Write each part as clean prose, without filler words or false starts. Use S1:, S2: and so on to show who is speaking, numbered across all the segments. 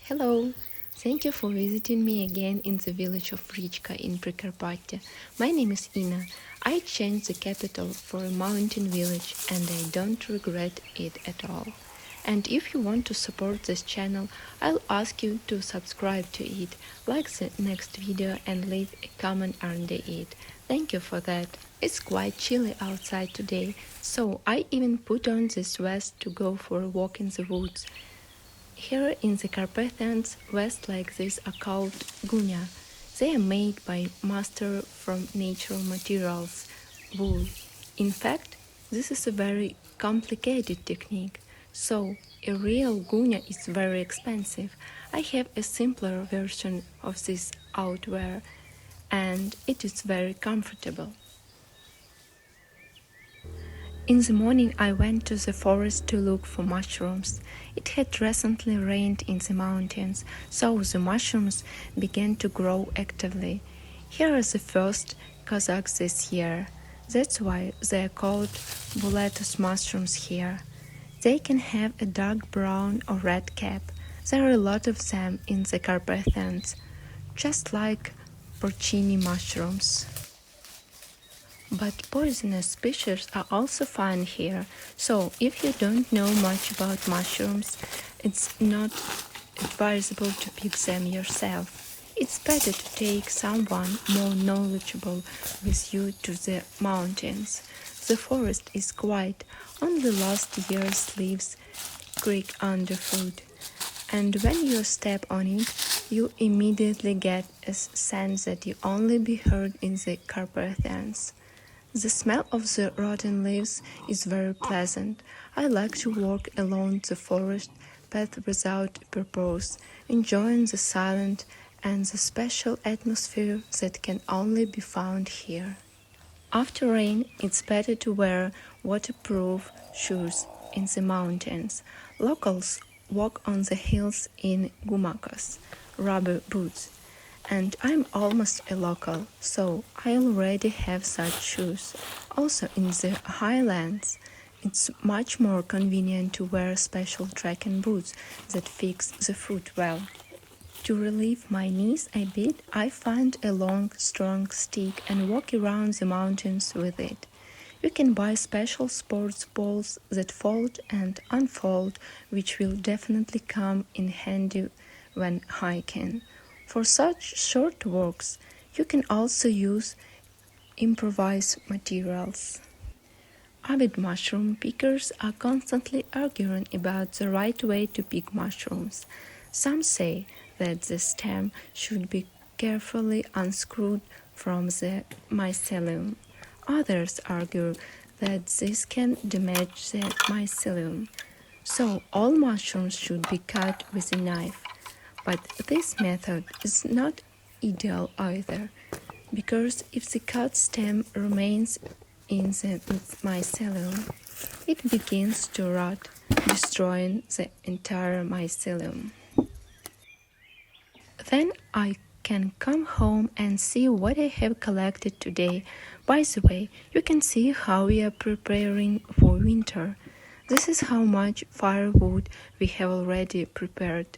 S1: Hello! Thank you for visiting me again in the village of Vrichka in Prikarpatia. My name is Ina. I changed the capital for a mountain village and I don't regret it at all. And if you want to support this channel, I'll ask you to subscribe to it, like the next video and leave a comment under it. Thank you for that. It's quite chilly outside today, so I even put on this vest to go for a walk in the woods. Here in the Carpathians, vests like this are called gunya. They are made by master from natural materials, wool. In fact, this is a very complicated technique, so a real gunya is very expensive. I have a simpler version of this outwear and it is very comfortable. In the morning I went to the forest to look for mushrooms. It had recently rained in the mountains, so the mushrooms began to grow actively. Here are the first Kazakhs this year. That's why they are called boletus mushrooms here. They can have a dark brown or red cap. There are a lot of them in the Carpathians, just like porcini mushrooms. But poisonous species are also found here, so if you don't know much about mushrooms, it's not advisable to pick them yourself. It's better to take someone more knowledgeable with you to the mountains. The forest is quiet, only last year's leaves creak underfoot, and when you step on it, you immediately get a sense that you only be heard in the Carpathians. The smell of the rotten leaves is very pleasant. I like to walk along the forest path without purpose, enjoying the silence and the special atmosphere that can only be found here. After rain, it's better to wear waterproof shoes in the mountains. Locals walk on the hills in gumakas, rubber boots. And I'm almost a local, so I already have such shoes. Also in the highlands, it's much more convenient to wear special trekking boots that fix the foot well. To relieve my knees a bit, I find a long, strong stick and walk around the mountains with it. You can buy special sports balls that fold and unfold, which will definitely come in handy when hiking. For such short walks, you can also use improvised materials. Avid mushroom pickers are constantly arguing about the right way to pick mushrooms. Some say that the stem should be carefully unscrewed from the mycelium. Others argue that this can damage the mycelium. So all mushrooms should be cut with a knife. But this method is not ideal either, because if the cut stem remains in the mycelium, it begins to rot, destroying the entire mycelium. Then I can come home and see what I have collected today. By the way, you can see how we are preparing for winter. This is how much firewood we have already prepared.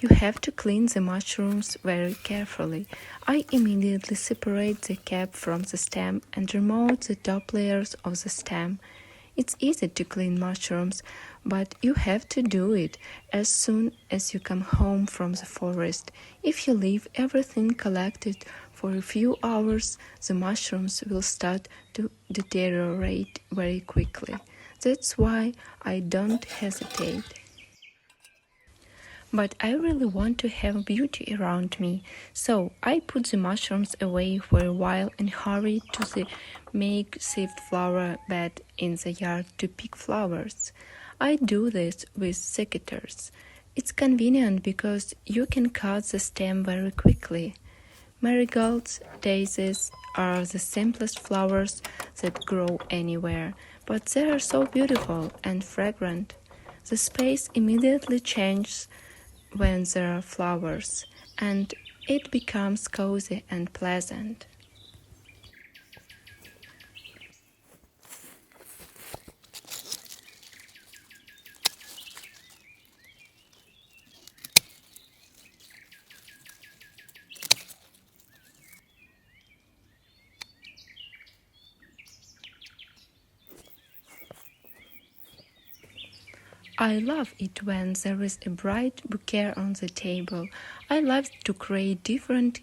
S1: You have to clean the mushrooms very carefully. I immediately separate the cap from the stem and remove the top layers of the stem. It's easy to clean mushrooms, but you have to do it as soon as you come home from the forest. If you leave everything collected for a few hours, the mushrooms will start to deteriorate very quickly. That's why I don't hesitate. But I really want to have beauty around me, so I put the mushrooms away for a while and hurry to the makeshift flower bed in the yard to pick flowers. I do this with secateurs. It's convenient because you can cut the stem very quickly. Marigolds, daisies are the simplest flowers that grow anywhere, but they are so beautiful and fragrant. The space immediately changes when there are flowers, and it becomes cozy and pleasant. I love it when there is a bright bouquet on the table. I love to create different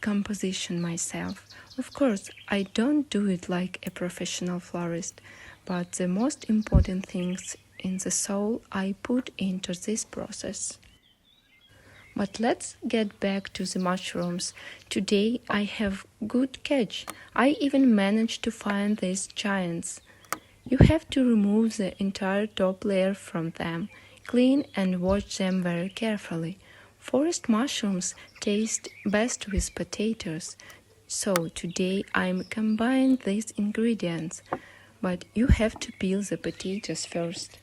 S1: composition myself. Of course, I don't do it like a professional florist, but the most important things in the soul I put into this process. But let's get back to the mushrooms. Today I have good catch. I even managed to find these giants. You have to remove the entire top layer from them, clean and wash them very carefully. Forest mushrooms taste best with potatoes, so today I'm combining these ingredients, but you have to peel the potatoes first.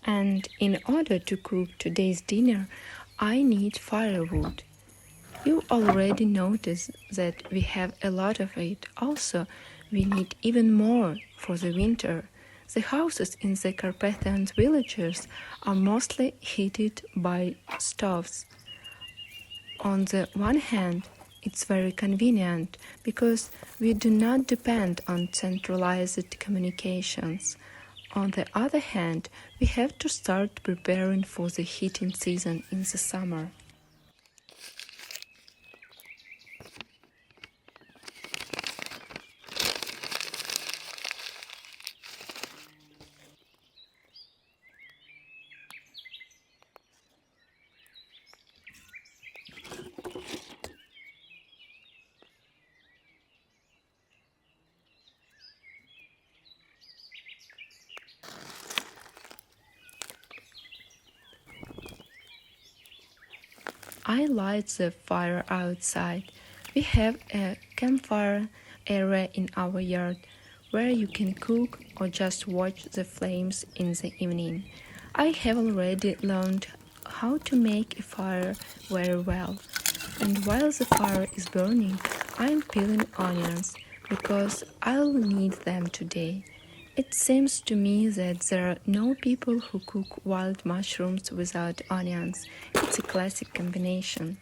S1: And in order to cook today's dinner, I need firewood. You already noticed that we have a lot of it. Also, we need even more for the winter. The houses in the Carpathian villages are mostly heated by stoves. On the one hand, it's very convenient because we do not depend on centralized communications. On the other hand, we have to start preparing for the heating season in the summer. I light the fire outside. We have a campfire area in our yard where you can cook or just watch the flames in the evening. I have already learned how to make a fire very well. And while the fire is burning, I'm peeling onions because I'll need them today. It seems to me that there are no people who cook wild mushrooms without onions. It's a classic combination.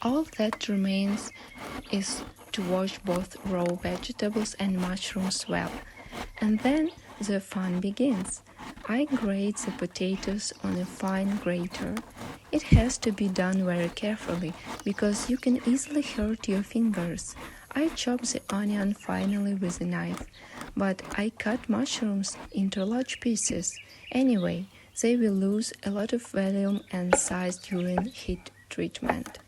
S1: All that remains is to wash both raw vegetables and mushrooms well. And then the fun begins. I grate the potatoes on a fine grater. It has to be done very carefully because you can easily hurt your fingers. I chop the onion finely with a knife, but I cut mushrooms into large pieces. Anyway, they will lose a lot of volume and size during heat treatment.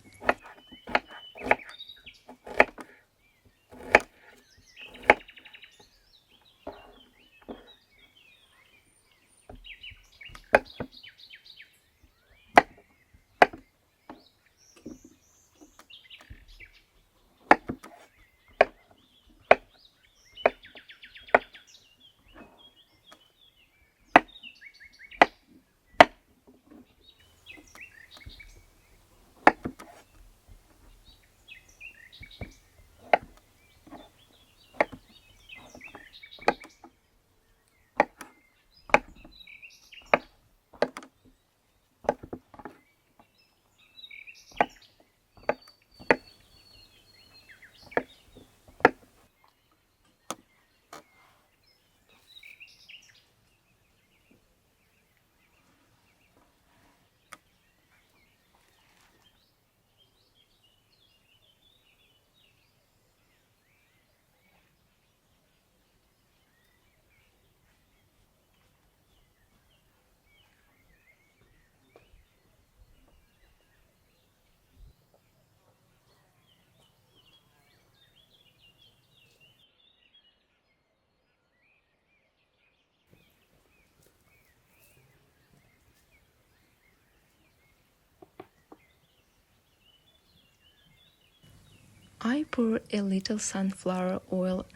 S1: I pour a little sunflower oil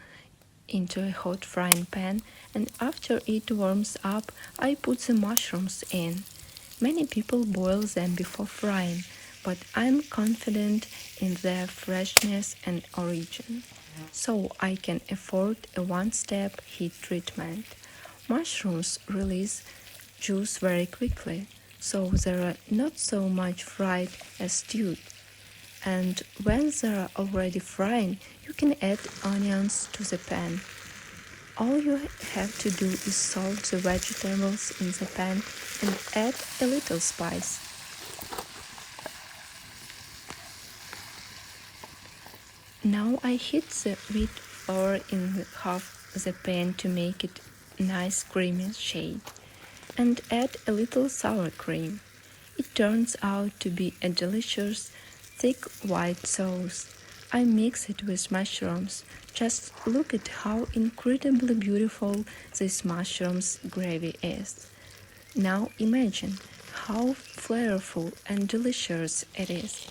S1: into a hot frying pan, and after it warms up, I put the mushrooms in. Many people boil them before frying, but I'm confident in their freshness and origin, so I can afford a one-step heat treatment. Mushrooms release juice very quickly, so they are not so much fried as stewed. And when they are already frying, you can add onions to the pan. All you have to do is salt the vegetables in the pan and add a little spice. Now I heat the wheat flour in half the pan to make it nice creamy shade and add a little sour cream. It turns out to be a delicious, thick white sauce. I mix it with mushrooms. Just look at how incredibly beautiful this mushrooms gravy is. Now imagine how flavorful and delicious it is.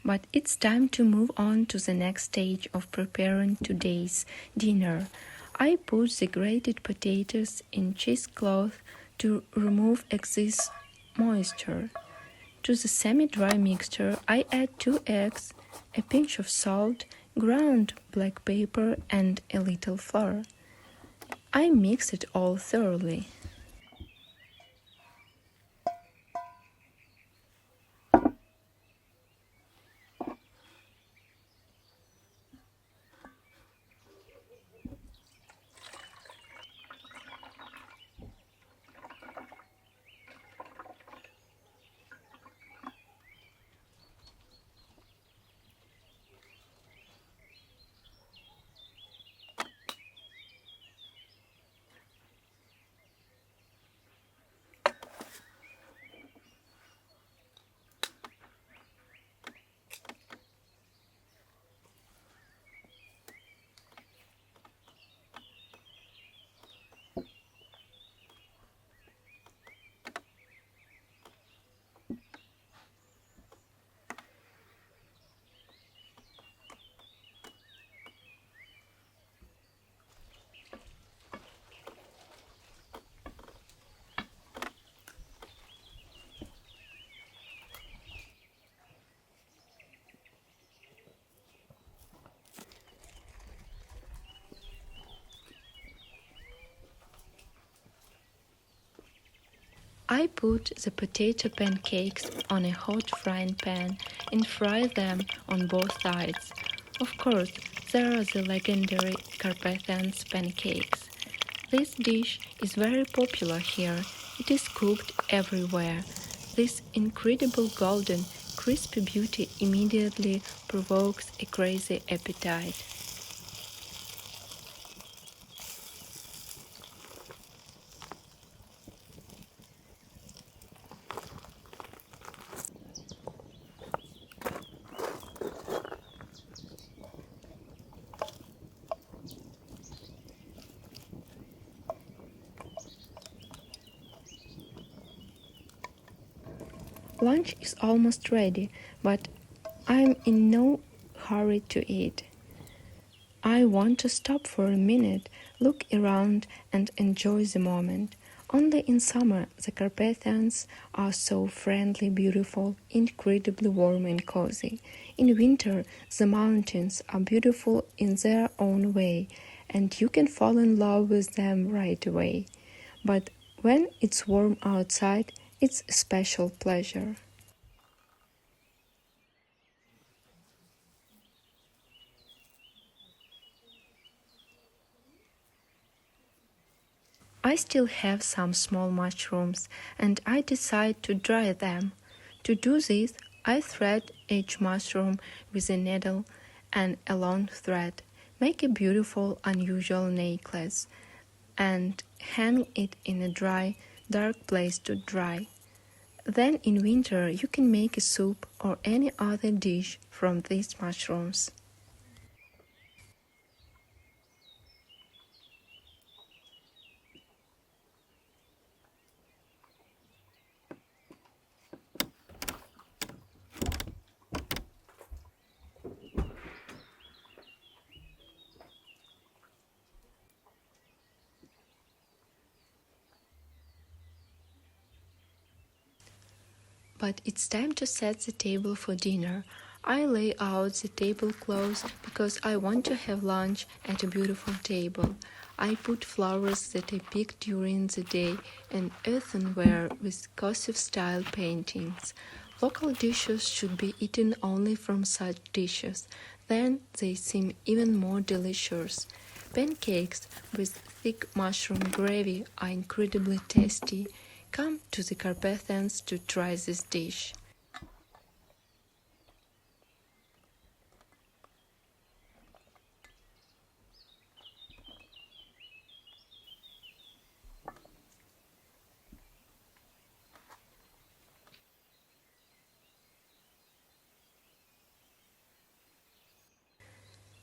S1: But it's time to move on to the next stage of preparing today's dinner. I put the grated potatoes in cheesecloth to remove excess moisture. To the semi-dry mixture, I add 2 eggs, a pinch of salt, ground black pepper, and a little flour. I mix it all thoroughly. I put the potato pancakes on a hot frying pan and fry them on both sides. Of course, there are the legendary Carpathians pancakes. This dish is very popular here. It is cooked everywhere. This incredible golden, crispy beauty immediately provokes a crazy appetite. Lunch is almost ready, but I'm in no hurry to eat. I want to stop for a minute, look around, and enjoy the moment. Only in summer the Carpathians are so friendly, beautiful, incredibly warm and cozy. In winter, the mountains are beautiful in their own way, and you can fall in love with them right away. But when it's warm outside, it's a special pleasure. I still have some small mushrooms and I decide to dry them. To do this, I thread each mushroom with a needle and a long thread. Make a beautiful, unusual necklace and hang it in a dry, dark place to dry. Then in winter you can make a soup or any other dish from these mushrooms. But it's time to set the table for dinner. I lay out the tablecloths because I want to have lunch at a beautiful table. I put flowers that I picked during the day and earthenware with cursive-style paintings. Local dishes should be eaten only from such dishes. Then they seem even more delicious. Pancakes with thick mushroom gravy are incredibly tasty. Come to the Carpathians to try this dish.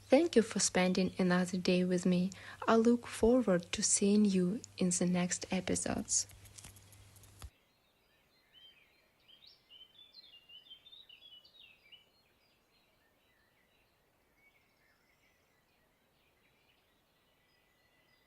S1: Thank you for spending another day with me. I look forward to seeing you in the next episodes.